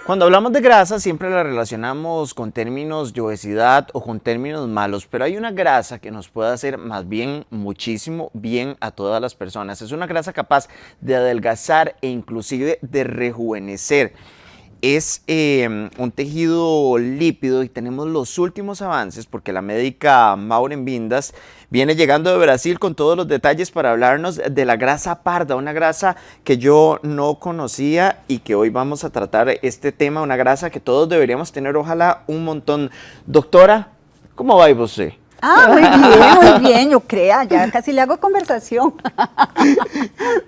Cuando hablamos de grasa siempre la relacionamos con términos de obesidad o con términos malos, pero hay una grasa que nos puede hacer más bien muchísimo bien a todas las personas. Es una grasa capaz de adelgazar e inclusive de rejuvenecer. Es un tejido lípido y tenemos los últimos avances porque la médica Maureen Vindas viene llegando de Brasil con todos los detalles para hablarnos de la grasa parda, una grasa que yo no conocía y que hoy vamos a tratar este tema, una grasa que todos deberíamos tener, ojalá un montón. Doctora, ¿cómo va usted? Muy bien, yo crea, ya casi le hago conversación.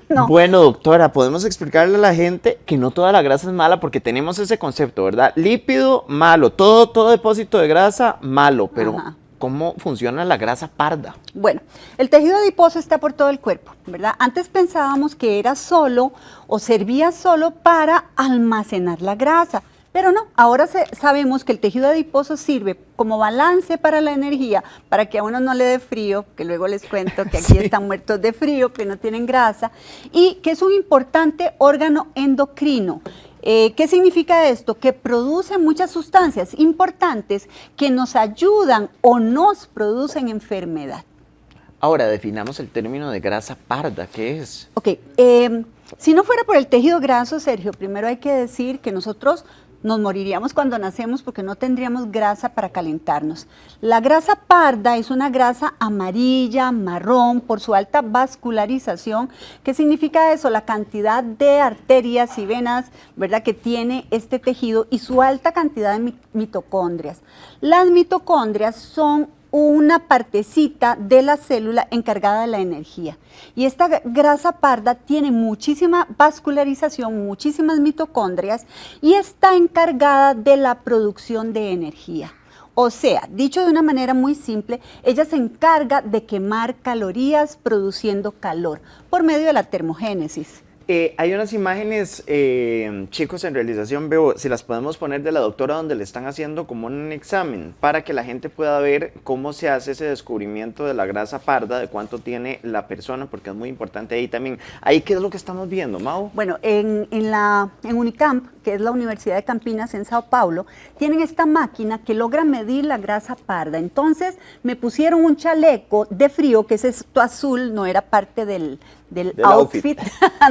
No. Bueno, doctora, podemos explicarle a la gente que no toda la grasa es mala porque tenemos ese concepto, ¿verdad? Lípido, malo, todo depósito de grasa, malo, pero ajá. ¿Cómo funciona la grasa parda? Bueno, el tejido adiposo está por todo el cuerpo, ¿verdad? Antes pensábamos que era solo o servía solo para almacenar la grasa. Pero no, ahora sabemos que el tejido adiposo sirve como balance para la energía, para que a uno no le dé frío, que luego les cuento que aquí están muertos de frío, que no tienen grasa, y que es un importante órgano endocrino. ¿Qué significa esto? Que produce muchas sustancias importantes que nos ayudan o nos producen enfermedad. Ahora, definamos el término de grasa parda, ¿qué es? Ok, si no fuera por el tejido graso, Sergio, primero hay que decir que nosotros nos moriríamos cuando nacemos porque no tendríamos grasa para calentarnos. La grasa parda es una grasa amarilla, marrón, por su alta vascularización. ¿Qué significa eso? La cantidad de arterias y venas, ¿verdad?, que tiene este tejido y su alta cantidad de mitocondrias. Las mitocondrias son una partecita de la célula encargada de la energía. Y esta grasa parda tiene muchísima vascularización, muchísimas mitocondrias y está encargada de la producción de energía. O sea, dicho de una manera muy simple, ella se encarga de quemar calorías produciendo calor por medio de la termogénesis. Hay unas imágenes, chicos, en realización, veo, si las podemos poner de la doctora donde le están haciendo como un examen para que la gente pueda ver cómo se hace ese descubrimiento de la grasa parda, de cuánto tiene la persona, porque es muy importante ahí también. ¿Ahí qué es lo que estamos viendo, Mau? Bueno, en Unicamp, que es la Universidad de Campinas en Sao Paulo, tienen esta máquina que logra medir la grasa parda. Entonces me pusieron un chaleco de frío, que es esto azul, no era parte del outfit.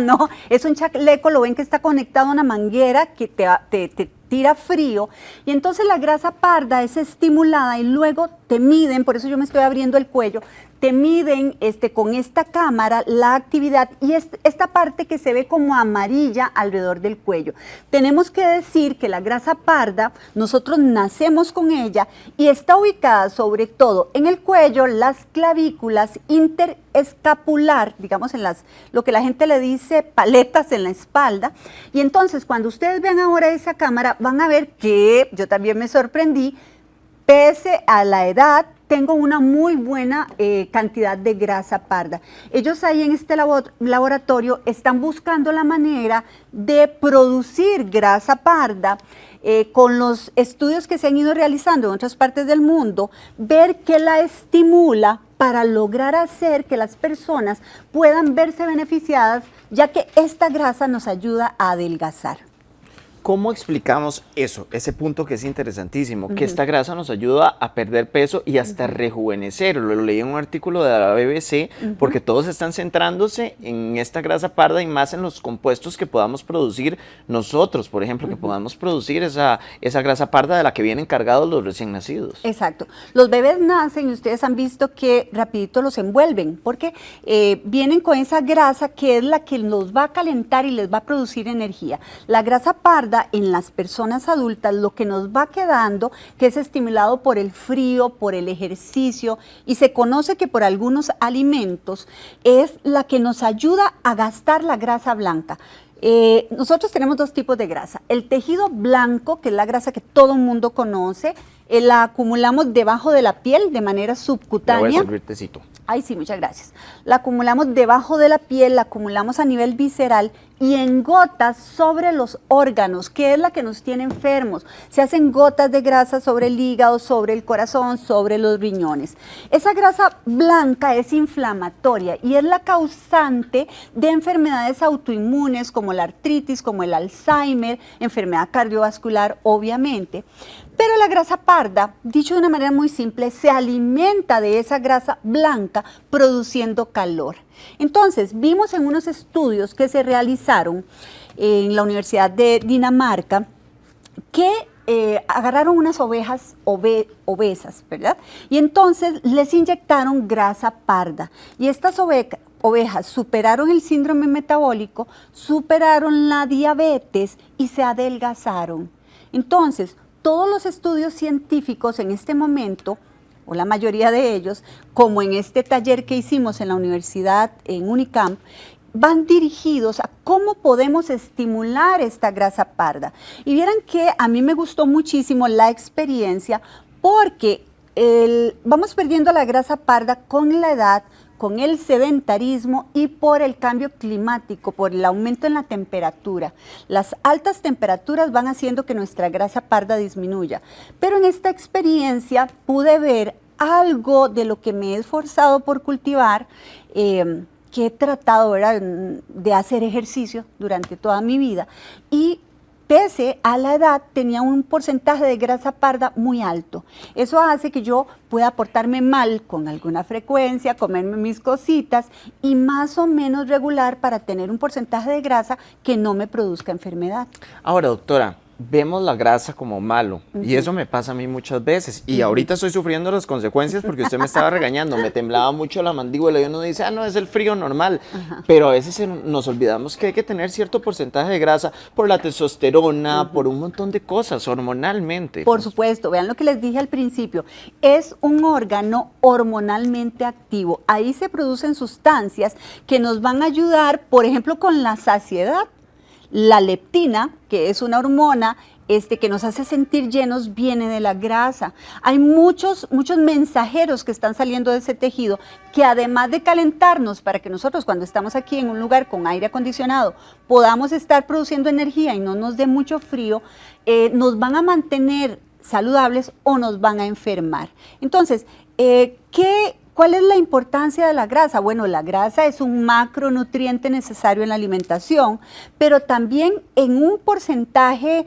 No, es un chaleco, lo ven que está conectado a una manguera que te tira frío, y entonces la grasa parda es estimulada y luego te miden, por eso yo me estoy abriendo el cuello, te miden con esta cámara la actividad y esta parte que se ve como amarilla alrededor del cuello. Tenemos que decir que la grasa parda, nosotros nacemos con ella y está ubicada sobre todo en el cuello, las clavículas, interescapular, digamos en lo que la gente le dice paletas en la espalda. Y entonces cuando ustedes vean ahora esa cámara van a ver que yo también me sorprendí, pese a la edad, tengo una muy buena cantidad de grasa parda. Ellos ahí en este laboratorio están buscando la manera de producir grasa parda con los estudios que se han ido realizando en otras partes del mundo, ver qué la estimula para lograr hacer que las personas puedan verse beneficiadas, ya que esta grasa nos ayuda a adelgazar. ¿Cómo explicamos eso, ese punto que es interesantísimo, que esta grasa nos ayuda a perder peso y hasta rejuvenecer? Lo leí en un artículo de la BBC, porque todos están centrándose en esta grasa parda y más en los compuestos que podamos producir nosotros, por ejemplo, que podamos producir esa grasa parda de la que vienen cargados los recién nacidos. Exacto. Los bebés nacen y ustedes han visto que rapidito los envuelven, porque vienen con esa grasa que es la que los va a calentar y les va a producir energía. La grasa parda en las personas adultas, lo que nos va quedando, que es estimulado por el frío, por el ejercicio, y se conoce que por algunos alimentos, es la que nos ayuda a gastar la grasa blanca. Nosotros tenemos dos tipos de grasa. El tejido blanco, que es la grasa que todo el mundo conoce, la acumulamos debajo de la piel de manera subcutánea. Le voy a servir tecito. Ay, sí, muchas gracias. La acumulamos debajo de la piel, la acumulamos a nivel visceral y en gotas sobre los órganos, que es la que nos tiene enfermos. Se hacen gotas de grasa sobre el hígado, sobre el corazón, sobre los riñones. Esa grasa blanca es inflamatoria y es la causante de enfermedades autoinmunes como la artritis, como el Alzheimer, enfermedad cardiovascular, obviamente. Pero la grasa parda, dicho de una manera muy simple, se alimenta de esa grasa blanca produciendo calor. Entonces, vimos en unos estudios que se realizaron en la Universidad de Dinamarca que agarraron unas ovejas obesas, ¿verdad? Y entonces les inyectaron grasa parda. Y estas ovejas superaron el síndrome metabólico, superaron la diabetes y se adelgazaron. Entonces, todos los estudios científicos en este momento, o la mayoría de ellos, como en este taller que hicimos en la universidad, en Unicamp, van dirigidos a cómo podemos estimular esta grasa parda. Y vieran que a mí me gustó muchísimo la experiencia porque vamos perdiendo la grasa parda con la edad, con el sedentarismo y por el cambio climático, por el aumento en la temperatura. Las altas temperaturas van haciendo que nuestra grasa parda disminuya. Pero en esta experiencia pude ver algo de lo que me he esforzado por cultivar, que he tratado, ¿verdad?, de hacer ejercicio durante toda mi vida, y pese a la edad tenía un porcentaje de grasa parda muy alto. Eso hace que yo pueda portarme mal con alguna frecuencia, comerme mis cositas y más o menos regular para tener un porcentaje de grasa que no me produzca enfermedad. Ahora, doctora, vemos la grasa como malo y eso me pasa a mí muchas veces y ahorita estoy sufriendo las consecuencias porque usted me estaba regañando, me temblaba mucho la mandíbula y uno dice, no, es el frío normal, pero a veces nos olvidamos que hay que tener cierto porcentaje de grasa por la testosterona, por un montón de cosas, hormonalmente. Por supuesto, vean lo que les dije al principio, es un órgano hormonalmente activo, ahí se producen sustancias que nos van a ayudar, por ejemplo, con la saciedad. La leptina, que es una hormona que nos hace sentir llenos, viene de la grasa. Hay muchos mensajeros que están saliendo de ese tejido que además de calentarnos para que nosotros cuando estamos aquí en un lugar con aire acondicionado podamos estar produciendo energía y no nos dé mucho frío, nos van a mantener saludables o nos van a enfermar. Entonces, ¿cuál es la importancia de la grasa? Bueno, la grasa es un macronutriente necesario en la alimentación, pero también en un porcentaje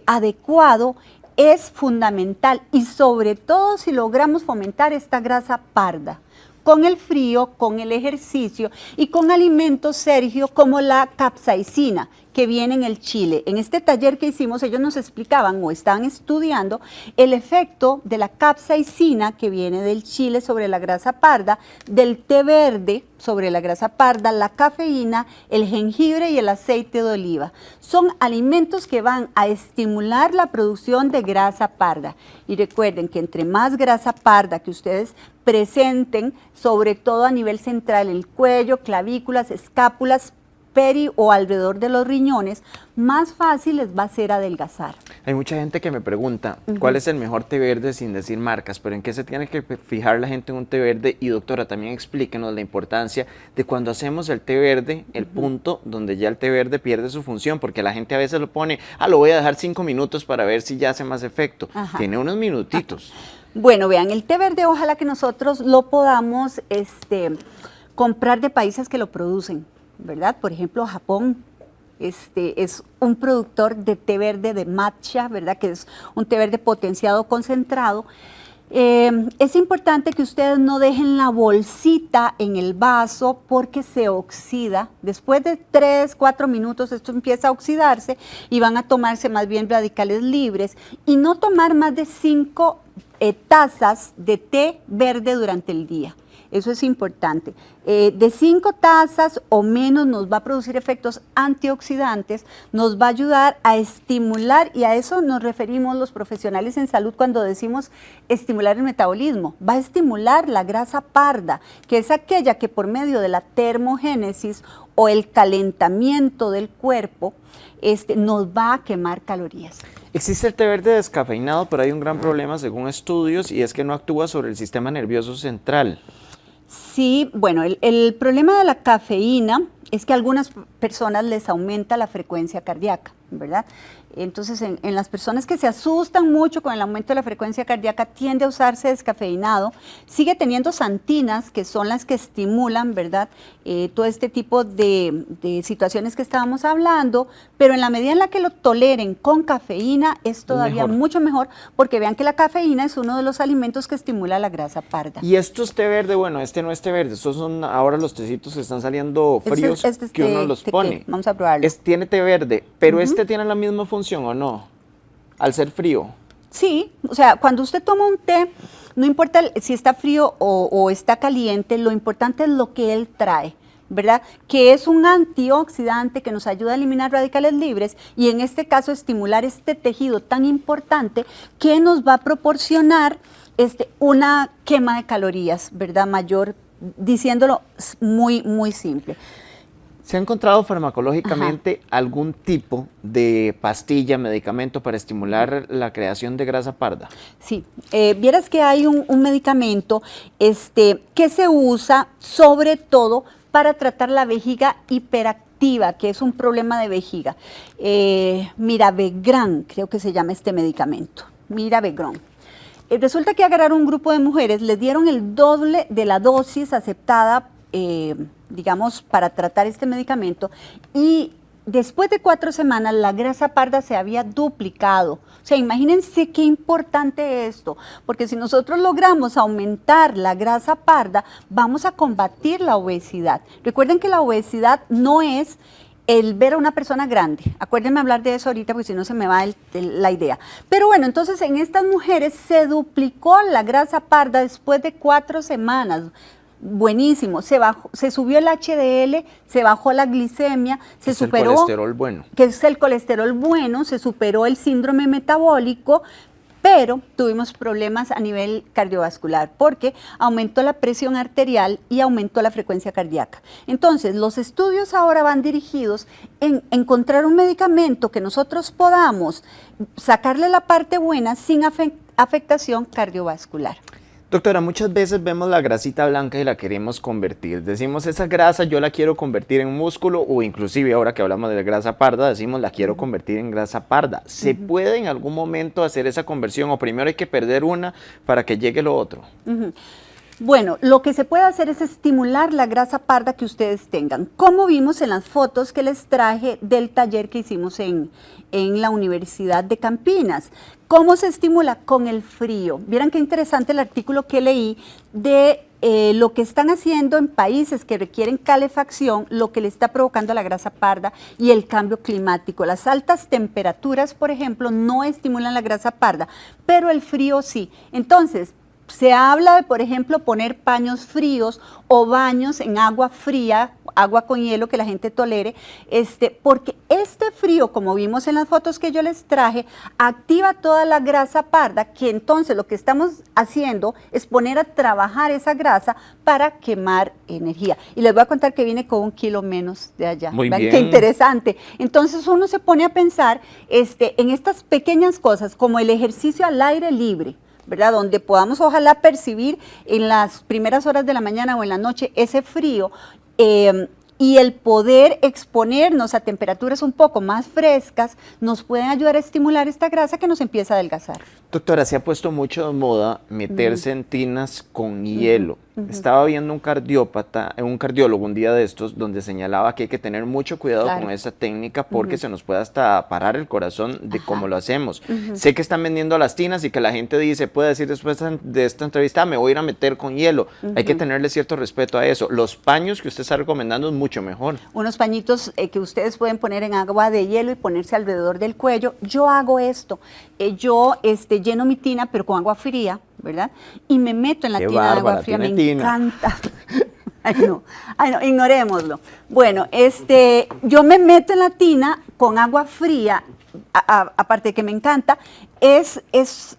adecuado es fundamental y sobre todo si logramos fomentar esta grasa parda con el frío, con el ejercicio y con alimentos, Sergio, como la capsaicina, que viene en el chile. En este taller que hicimos, ellos nos explicaban o estaban estudiando el efecto de la capsaicina que viene del chile sobre la grasa parda, del té verde sobre la grasa parda, la cafeína, el jengibre y el aceite de oliva. Son alimentos que van a estimular la producción de grasa parda. Y recuerden que entre más grasa parda que ustedes presenten, sobre todo a nivel central, el cuello, clavículas, escápulas, peri o alrededor de los riñones, más fácil les va a ser adelgazar. Hay mucha gente que me pregunta, ¿cuál es el mejor té verde sin decir marcas? Pero ¿en qué se tiene que fijar la gente en un té verde? Y doctora, también explíquenos la importancia de cuando hacemos el té verde, el punto donde ya el té verde pierde su función, porque la gente a veces lo pone, lo voy a dejar 5 minutos para ver si ya hace más efecto. Tiene unos minutitos. Bueno, vean, el té verde ojalá que nosotros lo podamos comprar de países que lo producen, ¿verdad? Por ejemplo, Japón es un productor de té verde de matcha, ¿verdad? Que es un té verde potenciado concentrado. Es importante que ustedes no dejen la bolsita en el vaso porque se oxida. Después de 3, 4 minutos esto empieza a oxidarse y van a tomarse más bien radicales libres y no tomar más de 5 tazas de té verde durante el día. Eso es importante. De 5 tazas o menos nos va a producir efectos antioxidantes, nos va a ayudar a estimular, y a eso nos referimos los profesionales en salud cuando decimos estimular el metabolismo. Va a estimular la grasa parda, que es aquella que por medio de la termogénesis o el calentamiento del cuerpo nos va a quemar calorías. Existe el té verde descafeinado, pero hay un gran problema según estudios y es que no actúa sobre el sistema nervioso central. Sí, bueno, el problema de la cafeína es que a algunas personas les aumenta la frecuencia cardíaca, ¿verdad? Entonces, en las personas que se asustan mucho con el aumento de la frecuencia cardíaca, tiende a usarse descafeinado. Sigue teniendo xantinas, que son las que estimulan, ¿verdad? Todo este tipo de situaciones que estábamos hablando, pero en la medida en la que lo toleren con cafeína, es todavía mucho mejor, porque vean que la cafeína es uno de los alimentos que estimula la grasa parda. Y esto es té verde, bueno, este no es té verde, estos son ahora los tecitos que están saliendo fríos, que uno los pone. Vamos a probarlo. Tiene té verde, pero este tiene la misma función, ¿o no? Al ser frío. Sí, o sea, cuando usted toma un té, no importa si está frío o está caliente, lo importante es lo que él trae, ¿verdad? Que es un antioxidante que nos ayuda a eliminar radicales libres y en este caso estimular este tejido tan importante que nos va a proporcionar una quema de calorías, ¿verdad? Mayor, diciéndolo muy, muy simple. ¿Se ha encontrado farmacológicamente algún tipo de pastilla, medicamento para estimular la creación de grasa parda? Sí, vieras que hay un medicamento que se usa sobre todo para tratar la vejiga hiperactiva, que es un problema de vejiga. Miravegran, creo que se llama este medicamento, Miravegran. Resulta que agarraron un grupo de mujeres, les dieron el doble de la dosis aceptada, digamos, para tratar este medicamento, y después de 4 semanas la grasa parda se había duplicado. O sea, imagínense qué importante esto, porque si nosotros logramos aumentar la grasa parda, vamos a combatir la obesidad. Recuerden que la obesidad no es el ver a una persona grande. Acuérdenme hablar de eso ahorita, porque si no se me va la idea. Pero bueno, entonces en estas mujeres se duplicó la grasa parda después de 4 semanas. Buenísimo, se subió el HDL, se bajó la glicemia, se superó, el colesterol bueno. Que es el colesterol bueno, se superó el síndrome metabólico, pero tuvimos problemas a nivel cardiovascular porque aumentó la presión arterial y aumentó la frecuencia cardíaca. Entonces, los estudios ahora van dirigidos en encontrar un medicamento que nosotros podamos sacarle la parte buena sin afectación cardiovascular. Doctora, muchas veces vemos la grasita blanca y la queremos convertir. Decimos, esa grasa yo la quiero convertir en músculo, o inclusive ahora que hablamos de la grasa parda, decimos, la quiero convertir en grasa parda. ¿Se puede en algún momento hacer esa conversión o primero hay que perder una para que llegue lo otro? Bueno, lo que se puede hacer es estimular la grasa parda que ustedes tengan, como vimos en las fotos que les traje del taller que hicimos en la Universidad de Campinas. ¿Cómo se estimula? Con el frío. Vieran qué interesante el artículo que leí de lo que están haciendo en países que requieren calefacción, lo que le está provocando la grasa parda y el cambio climático. Las altas temperaturas, por ejemplo, no estimulan la grasa parda, pero el frío sí. Entonces, se habla de, por ejemplo, poner paños fríos o baños en agua fría, agua con hielo que la gente tolere, porque este frío, como vimos en las fotos que yo les traje, activa toda la grasa parda, que entonces lo que estamos haciendo es poner a trabajar esa grasa para quemar energía. Y les voy a contar que viene con 1 kilo menos de allá. Muy Vean bien. qué interesante. Entonces uno se pone a pensar en estas pequeñas cosas, como el ejercicio al aire libre, ¿verdad? Donde podamos ojalá percibir en las primeras horas de la mañana o en la noche ese frío y el poder exponernos a temperaturas un poco más frescas nos pueden ayudar a estimular esta grasa que nos empieza a adelgazar. Doctora, se ha puesto mucho de moda meterse en tinas con hielo. Estaba viendo un cardiólogo un día de estos donde señalaba que hay que tener mucho cuidado con esa técnica porque se nos puede hasta parar el corazón de cómo lo hacemos. Sé que están vendiendo las tinas y que la gente dice, puede decir después de esta entrevista, me voy a ir a meter con hielo. Hay que tenerle cierto respeto a eso. Los paños que usted está recomendando es mucho mejor. Unos pañitos que ustedes pueden poner en agua de hielo y ponerse alrededor del cuello. Yo hago esto. Yo lleno mi tina, pero con agua fría, ¿verdad? Y me meto en la tina de agua fría, me encanta. Ay, no, ignorémoslo. Bueno, yo me meto en la tina con agua fría, aparte de que me encanta, es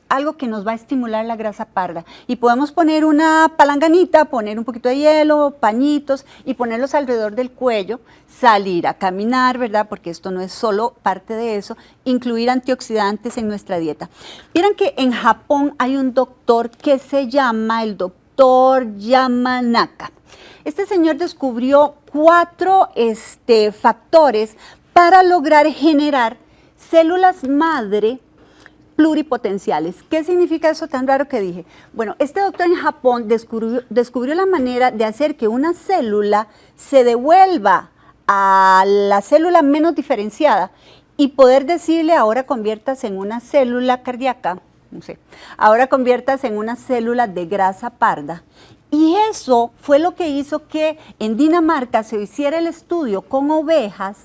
algo que nos va a estimular la grasa parda. Y podemos poner una palanganita, poner un poquito de hielo, pañitos y ponerlos alrededor del cuello, salir a caminar, ¿verdad? Porque esto no es solo parte de eso, incluir antioxidantes en nuestra dieta. Vieran que en Japón hay un doctor que se llama el doctor Yamanaka. Este señor descubrió 4 factores para lograr generar células madre pluripotenciales. ¿Qué significa eso tan raro que dije? Bueno, este doctor en Japón descubrió la manera de hacer que una célula se devuelva a la célula menos diferenciada y poder decirle ahora conviertas en una célula cardíaca, no sé, ahora conviertas en una célula de grasa parda. Y eso fue lo que hizo que en Dinamarca se hiciera el estudio con ovejas,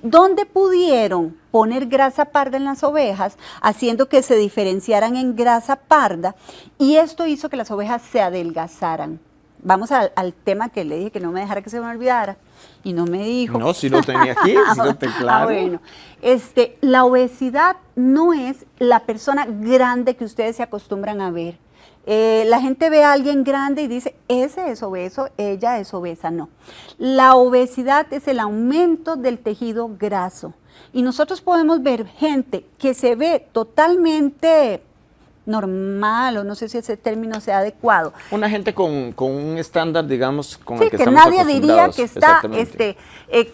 donde pudieron poner grasa parda en las ovejas, haciendo que se diferenciaran en grasa parda, y esto hizo que las ovejas se adelgazaran. Vamos al tema que le dije que no me dejara que se me olvidara, y no me dijo. No, sí lo tenía aquí, sí lo tenía claro. Bueno, la obesidad no es la persona grande que ustedes se acostumbran a ver. La gente ve a alguien grande y dice, ese es obeso, ella es obesa. No. La obesidad es el aumento del tejido graso. Y nosotros podemos ver gente que se ve totalmente normal, o no sé si ese término sea adecuado. Una gente con un estándar, digamos, con sí, el que que estamos nadie diría que está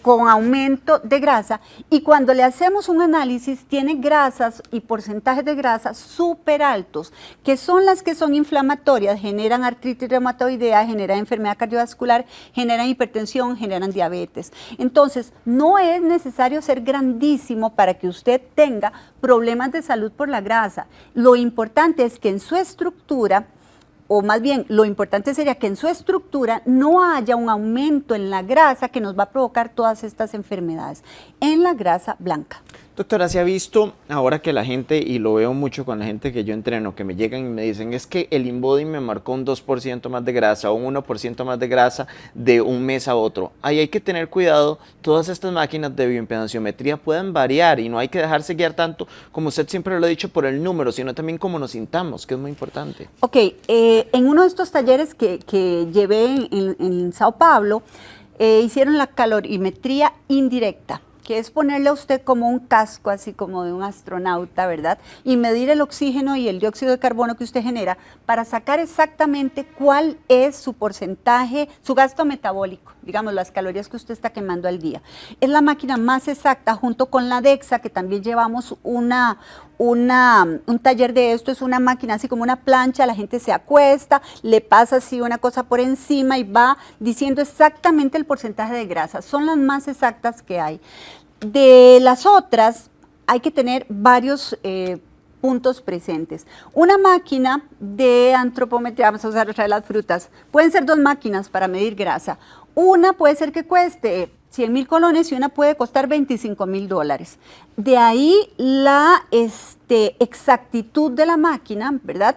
con aumento de grasa, y cuando le hacemos un análisis tiene grasas y porcentajes de grasa súper altos, que son las que son inflamatorias, generan artritis reumatoidea, generan enfermedad cardiovascular, generan hipertensión, generan diabetes. Entonces, no es necesario ser grandísimo para que usted tenga problemas de salud por la grasa. Lo importante es que en su estructura, o más bien, lo importante sería que en su estructura no haya un aumento en la grasa que nos va a provocar todas estas enfermedades, en la grasa blanca. Doctora, se ha visto ahora que la gente, y lo veo mucho con la gente que yo entreno, que me llegan y me dicen, es que el InBody me marcó un 2% más de grasa o un 1% más de grasa de un mes a otro. Ahí hay que tener cuidado, todas estas máquinas de bioimpedanciometría pueden variar y no hay que dejarse guiar tanto, como usted siempre lo ha dicho, por el número, sino también cómo nos sintamos, que es muy importante. Ok, en uno de estos talleres que llevé en Sao Paulo, hicieron la calorimetría indirecta, que es ponerle a usted como un casco, así como de un astronauta, ¿verdad? Y medir el oxígeno y el dióxido de carbono que usted genera para sacar exactamente cuál es su porcentaje, su gasto metabólico, digamos, las calorías que usted está quemando al día. Es la máquina más exacta, junto con la DEXA, que también llevamos un taller de esto. Es una máquina así como una plancha, la gente se acuesta, le pasa así una cosa por encima y va diciendo exactamente el porcentaje de grasa. Son las más exactas que hay. De las otras hay que tener varios puntos presentes. Una máquina de antropometría, vamos a usar otra de las frutas, pueden ser 2 máquinas para medir grasa. Una puede ser que cueste 100,000 colones y una puede costar $25,000. De ahí la exactitud de la máquina, ¿verdad?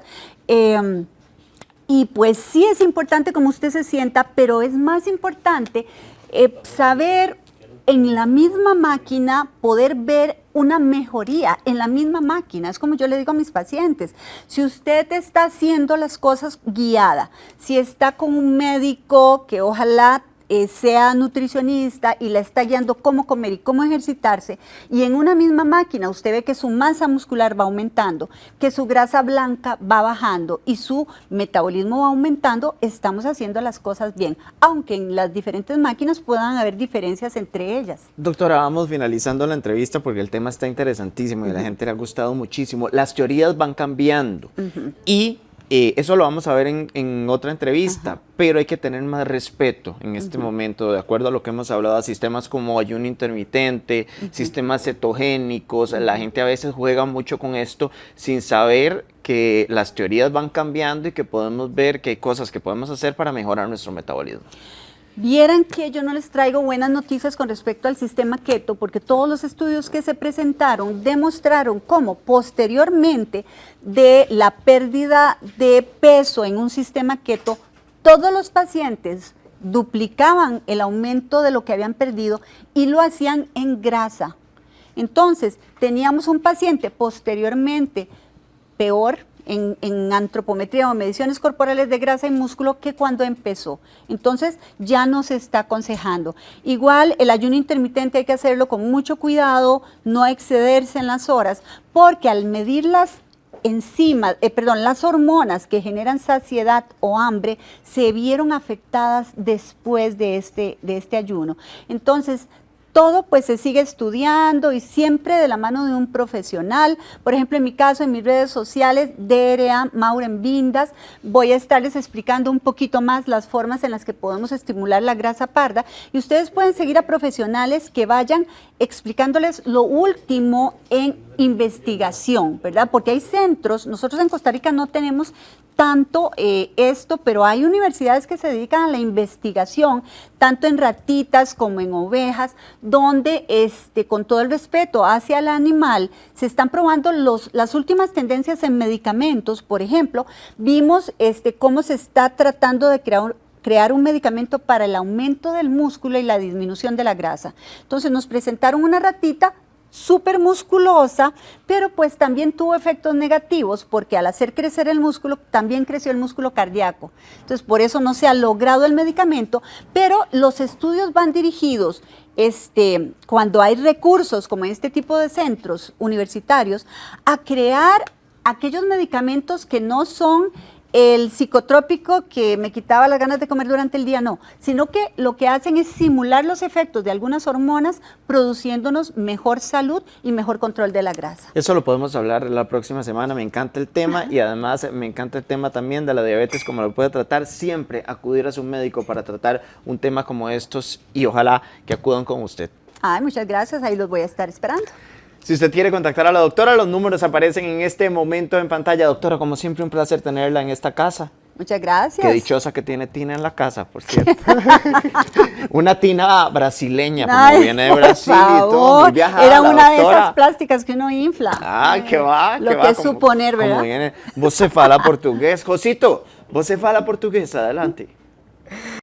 Y pues sí es importante cómo usted se sienta, pero es más importante saber en la misma máquina, poder ver una mejoría en la misma máquina. Es como yo le digo a mis pacientes, si usted está haciendo las cosas guiada, si está con un médico que ojalá sea nutricionista y la está guiando cómo comer y cómo ejercitarse, y en una misma máquina usted ve que su masa muscular va aumentando, que su grasa blanca va bajando y su metabolismo va aumentando, estamos haciendo las cosas bien, aunque en las diferentes máquinas puedan haber diferencias entre ellas. Doctora, vamos finalizando la entrevista porque el tema está interesantísimo y a la gente le ha gustado muchísimo. Las teorías van cambiando y eso lo vamos a ver en otra entrevista, pero hay que tener más respeto en este momento, de acuerdo a lo que hemos hablado, a sistemas como ayuno intermitente, sistemas cetogénicos. La gente a veces juega mucho con esto sin saber que las teorías van cambiando y que podemos ver que hay cosas que podemos hacer para mejorar nuestro metabolismo. Vieran que yo no les traigo buenas noticias con respecto al sistema keto, porque todos los estudios que se presentaron demostraron cómo posteriormente de la pérdida de peso en un sistema keto, todos los pacientes duplicaban el aumento de lo que habían perdido y lo hacían en grasa. Entonces, teníamos un paciente posteriormente peor en antropometría o mediciones corporales de grasa y músculo que cuando empezó. Entonces ya no se está aconsejando. Igual el ayuno intermitente hay que hacerlo con mucho cuidado, no excederse en las horas, porque al medir enzimas, las hormonas que generan saciedad o hambre se vieron afectadas después de este ayuno. Entonces, todo pues se sigue estudiando y siempre de la mano de un profesional. Por ejemplo, en mi caso, en mis redes sociales, DRA Mauren Vindas, voy a estarles explicando un poquito más las formas en las que podemos estimular la grasa parda y ustedes pueden seguir a profesionales que vayan explicándoles lo último en investigación, ¿verdad? Porque hay centros, nosotros en Costa Rica no tenemos tanto esto, pero hay universidades que se dedican a la investigación, tanto en ratitas como en ovejas, donde con todo el respeto hacia el animal, se están probando las últimas tendencias en medicamentos. Por ejemplo, vimos cómo se está tratando de crear un medicamento para el aumento del músculo y la disminución de la grasa. Entonces nos presentaron una ratita súper musculosa, pero pues también tuvo efectos negativos porque al hacer crecer el músculo, también creció el músculo cardíaco. Entonces por eso no se ha logrado el medicamento, pero los estudios van dirigidos cuando hay recursos como este tipo de centros universitarios a crear aquellos medicamentos que no son el psicotrópico que me quitaba las ganas de comer durante el día, no, sino que lo que hacen es simular los efectos de algunas hormonas produciéndonos mejor salud y mejor control de la grasa. Eso lo podemos hablar la próxima semana, me encanta el tema y además me encanta el tema también de la diabetes, como lo puede tratar, siempre acudir a su médico para tratar un tema como estos y ojalá que acudan con usted. Ay, muchas gracias, ahí los voy a estar esperando. Si usted quiere contactar a la doctora, los números aparecen en este momento en pantalla. Doctora, como siempre, un placer tenerla en esta casa. Muchas gracias. Qué dichosa que tiene Tina en la casa, por cierto. Una Tina brasileña, Ay, como viene de Brasil por y todo. favor. Muy viajada, Era la una de doctora. esas plásticas que uno infla. Ah, qué va, Lo qué que va. es suponer, ¿verdad? Como viene. Vos se fala portugués. Josito, vos se fala portugués. Adelante.